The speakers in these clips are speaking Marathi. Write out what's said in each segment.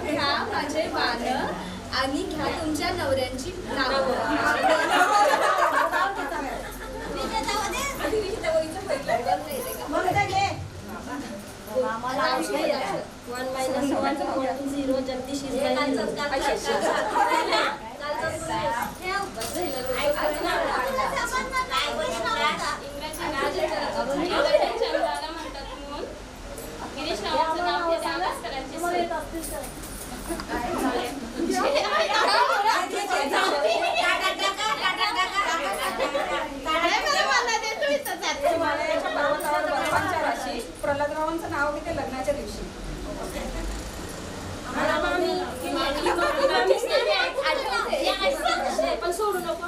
घ्या माझे बाण आणि घ्या तुमच्या नवऱ्यांची नावं. भावांचं नाव घेते लग्नाच्या दिवशी. पण सोडू नको.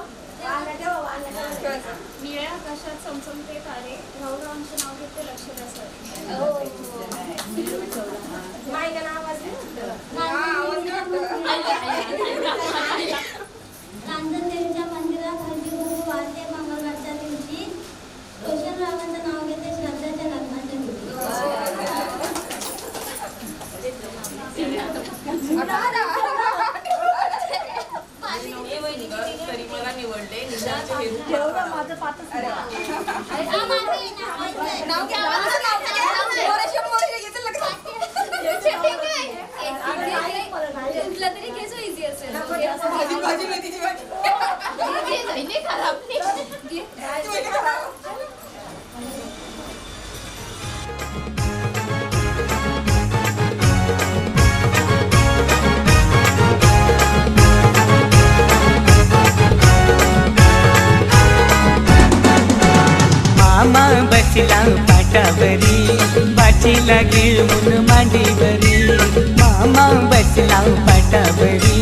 निळ्या आकाशात चमचमते तारे, भाऊरावांचे नाव घेते लक्ष्मी सर. रांजणदेवीच्या मंदिरात हळदी कुंकू वाढते मंगळवारच्या दिवशी. रोशनरावांचं नाव घेते श्रद्धाच्या लग्नाच्या दिवशी. तरी मला निवडले निशाचे हे रूप. माझं पातच नाही. नाव घ्या. कुठलं तरी घे जो इझी असेल. भाजी मेथीची भाजी. मामा बसला पाटावरी बाचीला घेऊन मांडीवरी. मामा बसला पाटावरी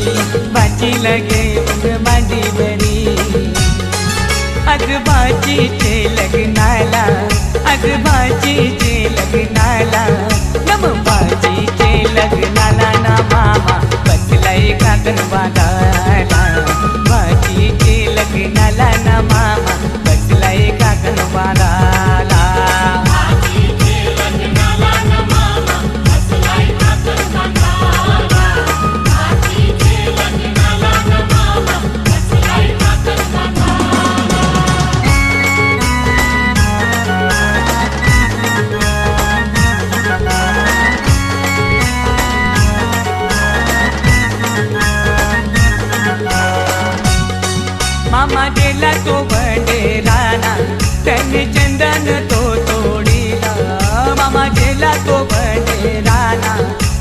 बाचीला घेऊन मांडीवरी. आज बाचीचे लग्नाला, आज बाचीचे लग्नाला, नम बाचीचे लग्नाला ना मामा बसलाय काकण वादाला. बाचीचे लग्नाला ना मामा बसलाय काकण वादाला. मामा गेला तो बंडेराना, त्यांनी चंदन तो तोडीला. मामा गेला तो बंडेराना,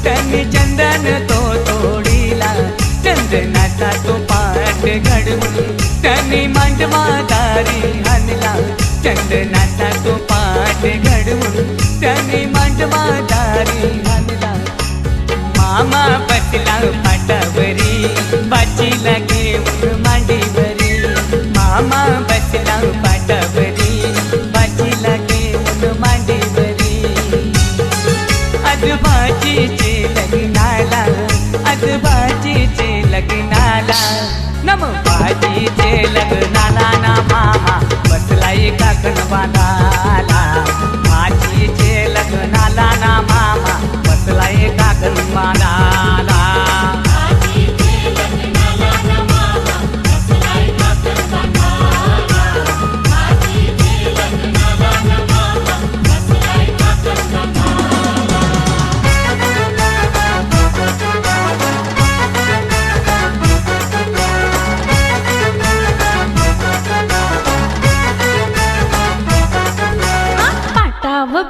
त्यांनी चंदन तो तोडीला. चंदनाचा तो पाठ घडवून त्यांनी मांडवादारी आणला. चंदनाचा तो पाठ घडवून त्यांनी मांडवादारी आणला. मामा बसला पाटावरी बाचीला घेऊन मांडीवरी. मामा बसला पाटावरी बाचीला घेऊन मांडीवरी. आज बाचीचे लग्नाला, आज बाचीचे लग्नाला, नम बाचीचे लग्नाला ना मामा बसलाय काकण वादाला. बाचीचे लग्नाला ना मामा बसलाय काकण वादाला.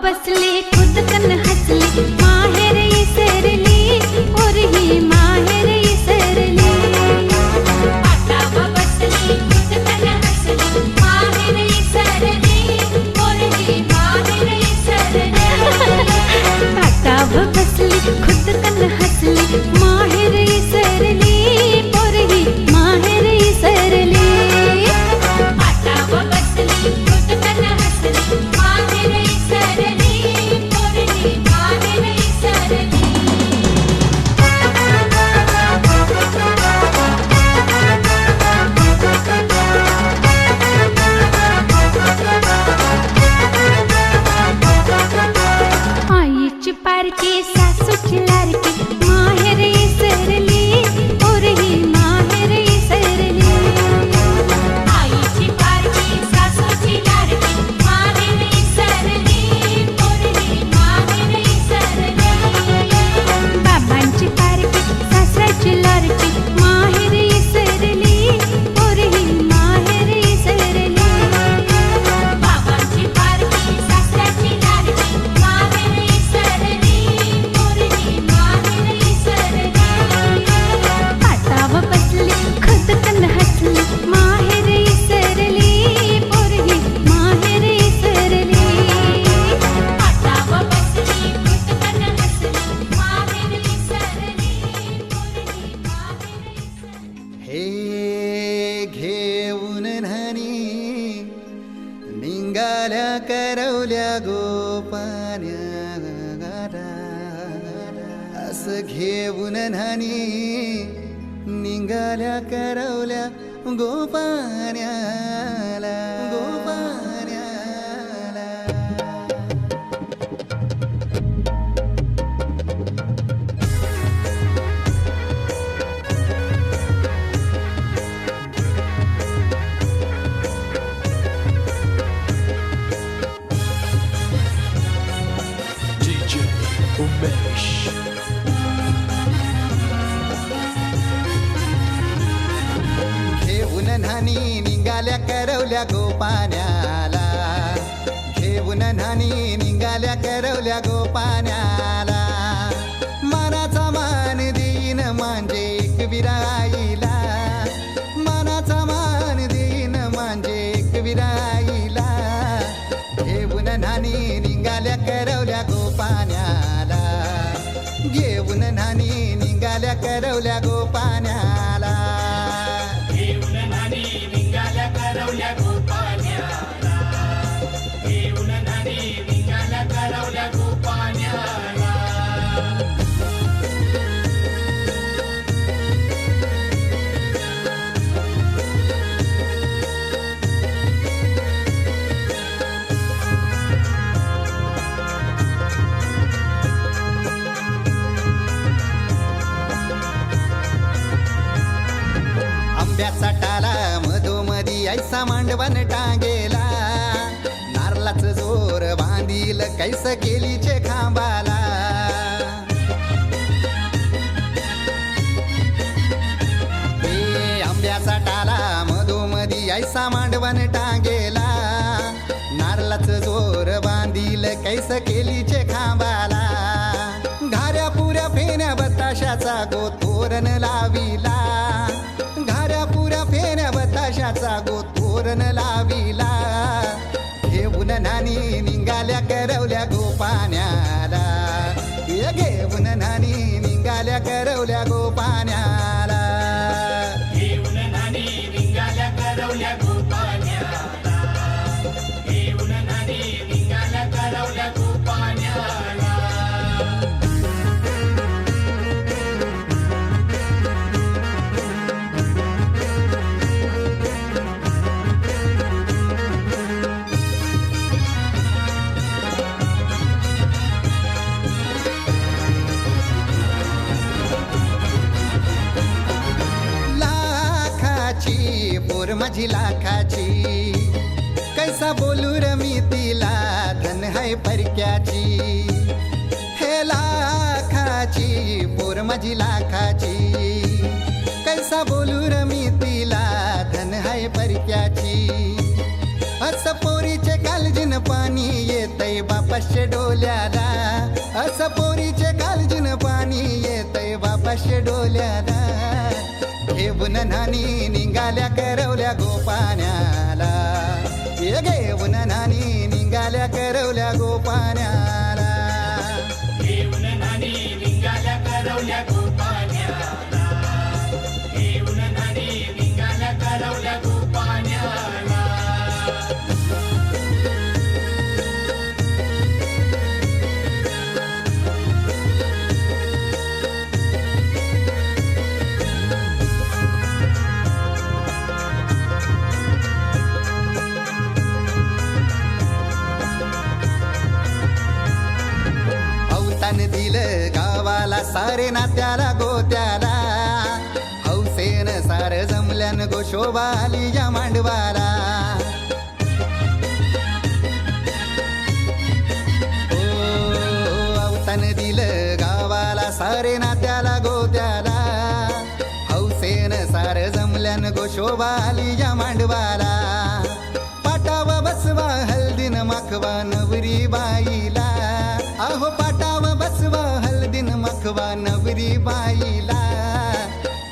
बसली खुद कन हसली माहेर इसरली और ही माहेर इसरली. पाटाव बसली खुद कन हसली माहेर इसरली और ही माहेर इसरली. पाटाव बसली खुद कन हसली माहेर इसरली और ही माहेर इसरली. पाटाव बसली खुद कन हसली माहेर इसरली और ही माहेर निघाल्या करवल्या गोपान्या असं घेऊन न्हाणी निघाल्या करवल्या गोपान्याला DJ Umesh. घेऊन न्हाणी निघाल्या करवल्या गोपान्याला घेऊन न्हाणी निघाल्या करवल्या गोपान्याला मानाचा मान देईन म्हणजे एक विराईला मानाचा मान देईन म्हणजे एक विराईला घेऊन न्हाणी निघाल्या करवल्या गोपान्याला घेऊन न्हाणी निघाल्या करवल्या गोपान्याला घेऊन न्हाणी निघाल्या करवल्या गोपान्याला घेऊन न्हाणी निघाल्या करवल्या गोपान्याला आंब्याचा टाला मधोमधी ऐसा मांडवण टांगेला नारळाच जोर बांधील कैस केलीचे खांबाला हे आंब्याचा टाला मधोमधी ऐसा मांडवण टांगेला नारळाच जोर बांधील कैस केलीचे खांबाला घाऱ्या पुऱ्या फेण्या बताशाचा गोतोरण लाविला घाऱ्या पुऱ्या फेण्या बताशाचा गोतोरण लाविला घेऊन न्हाणी निघाल्या करवल्या गोपान्याला घेऊन न्हाणी निघाल्या करवल्या गोपान्याला घेऊन न्हाणी निघाल्या करवल्या गोपान्याला घेऊन न्हाणी निघाल्या करवल्या गोपान्याला पोर माझी लाखाची कैसा बोलू र मी तिला धन है परक्याची हे लाखाची पोर माझी लाखाची कैसा बोलू र मी तिला धन है परक्याची असं पोरीचे कालजीन पाणी येतय बापाशे डोल्याला असं पोरीचे कालजीन पाणी येतय बापाशे डोल्याला घेऊन न्हाणी निघाल्या करवल्या गोपान्याला घेऊन न्हाणी निघाल्या करवल्या गोपान्याला घेऊन न्हाणी निघाल्या करवल्या गोपान्याला घेऊन न्हाणी निघाल्या करवल्या गोपान्याला दिलं गावाला सारे नात्याला गोत्याला हौसेन सार जमल्यान गोशोबा आली या मांडवाला अवतान दिलं गावाला सारे नात्याला गोत्याला हौसेन सार जमल्यान गोशोबा आली या मांडवाला पाटावा बसवा हल्दीन माखवा नवरी बाईला अहो पाटावा बसवा हल्दीन मखवा नवरी बाईला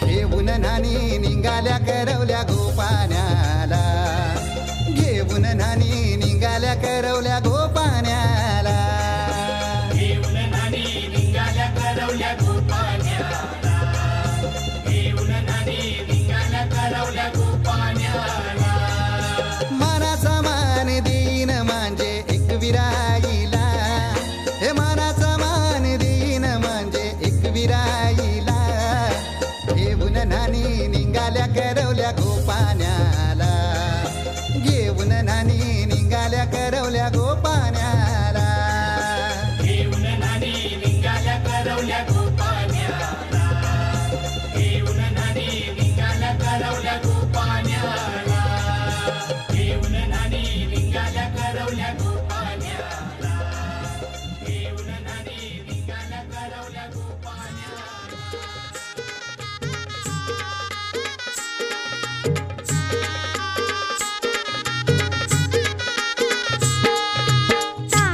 घेऊन न्हाणी निघाल्या करवल्या गोपान्याला घेऊन न्हाणी निघाल्या करवल्या गोपान्याला घेऊन न्हाणी निघाल्या करवल्या गोपान्याला घेऊन न्हाणी निघाल्या करवल्या गोपान्याला मानाचा मान देईन बोलवल्या गोपाण्याला घेऊन नानी निघाल्या करवल्या गोपाण्याला घेऊन नानी निघाल्या करवल्या गोपाण्याला घेऊन नानी निघाल्या करवल्या गोपाण्याला घेऊन नानी निघाल्या करवल्या गोपाण्याला ता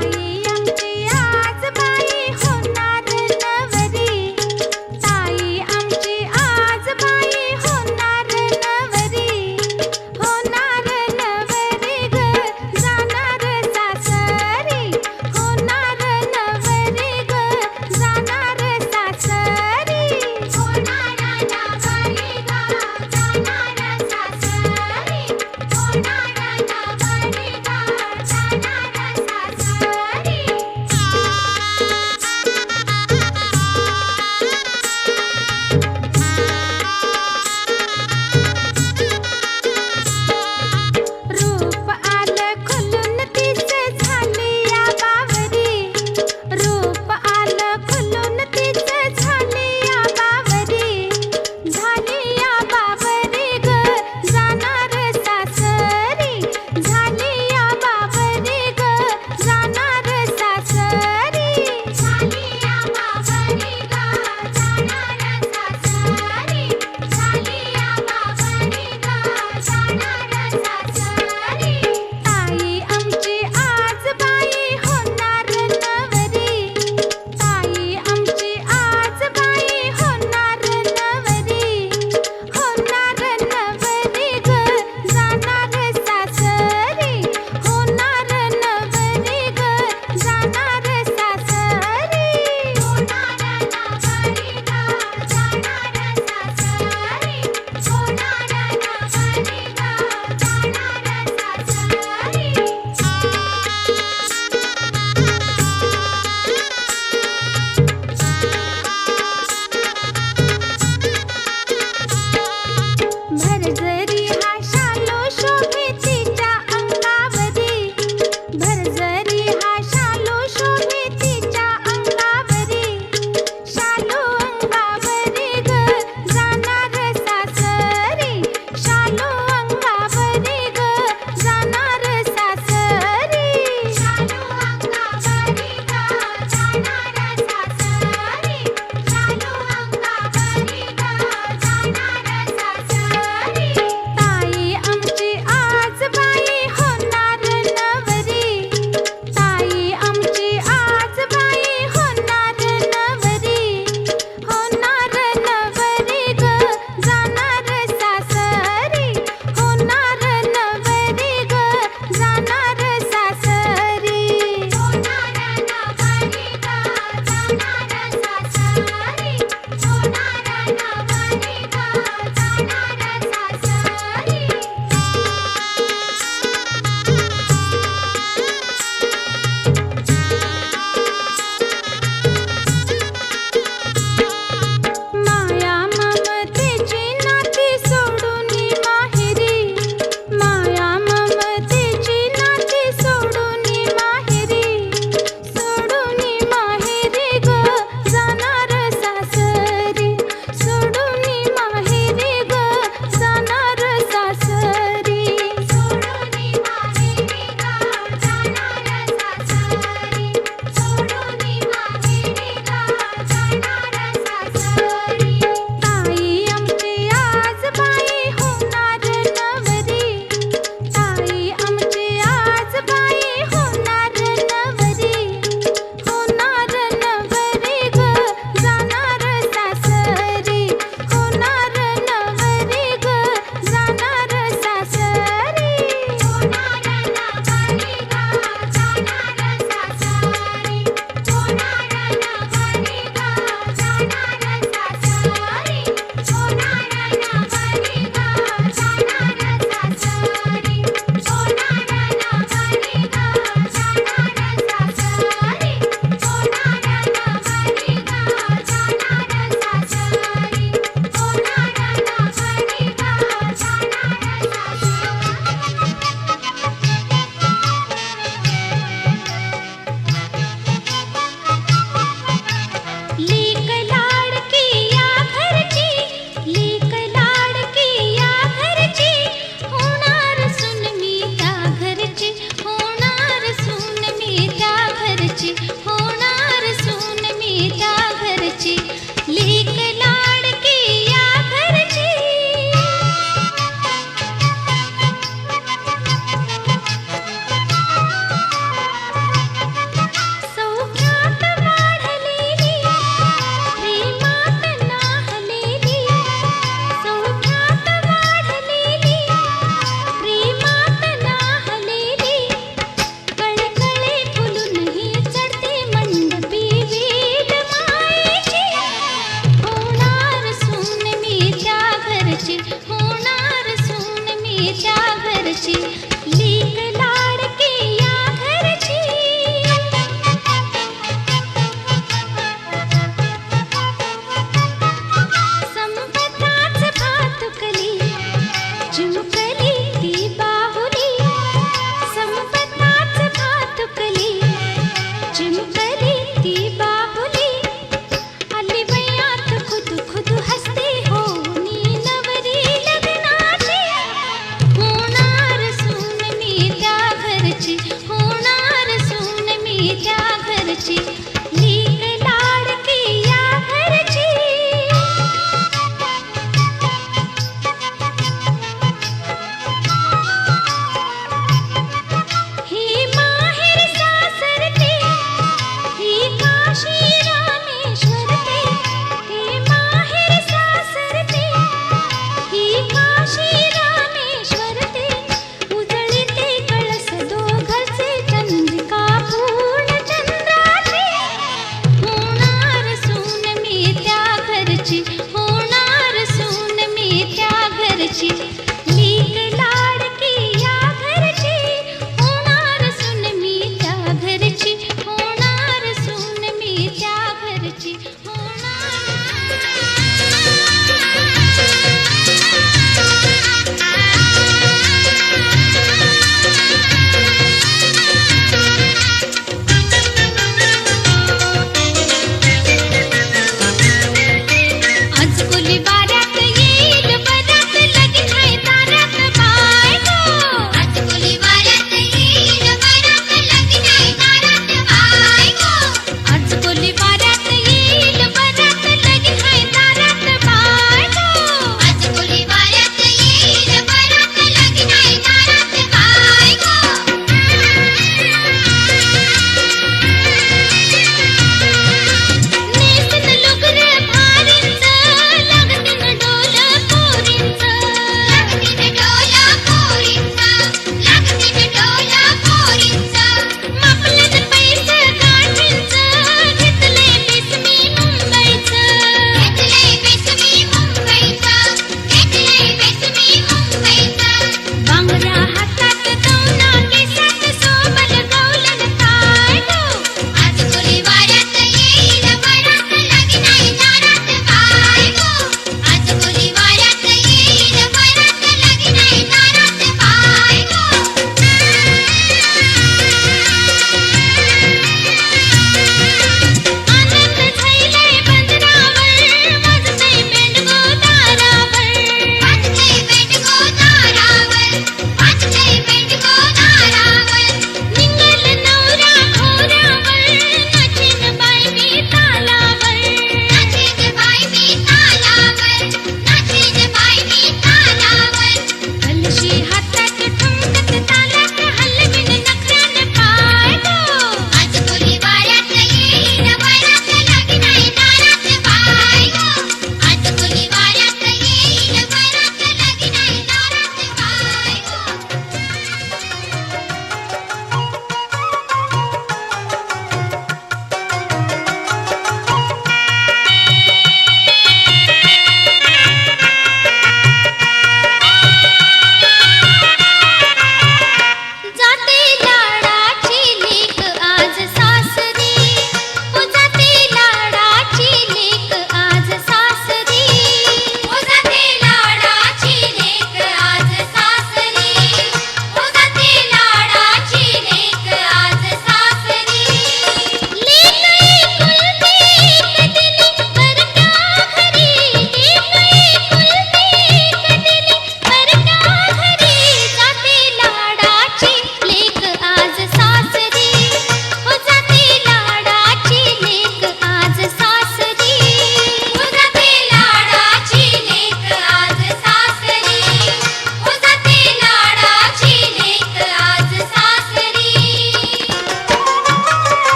घरची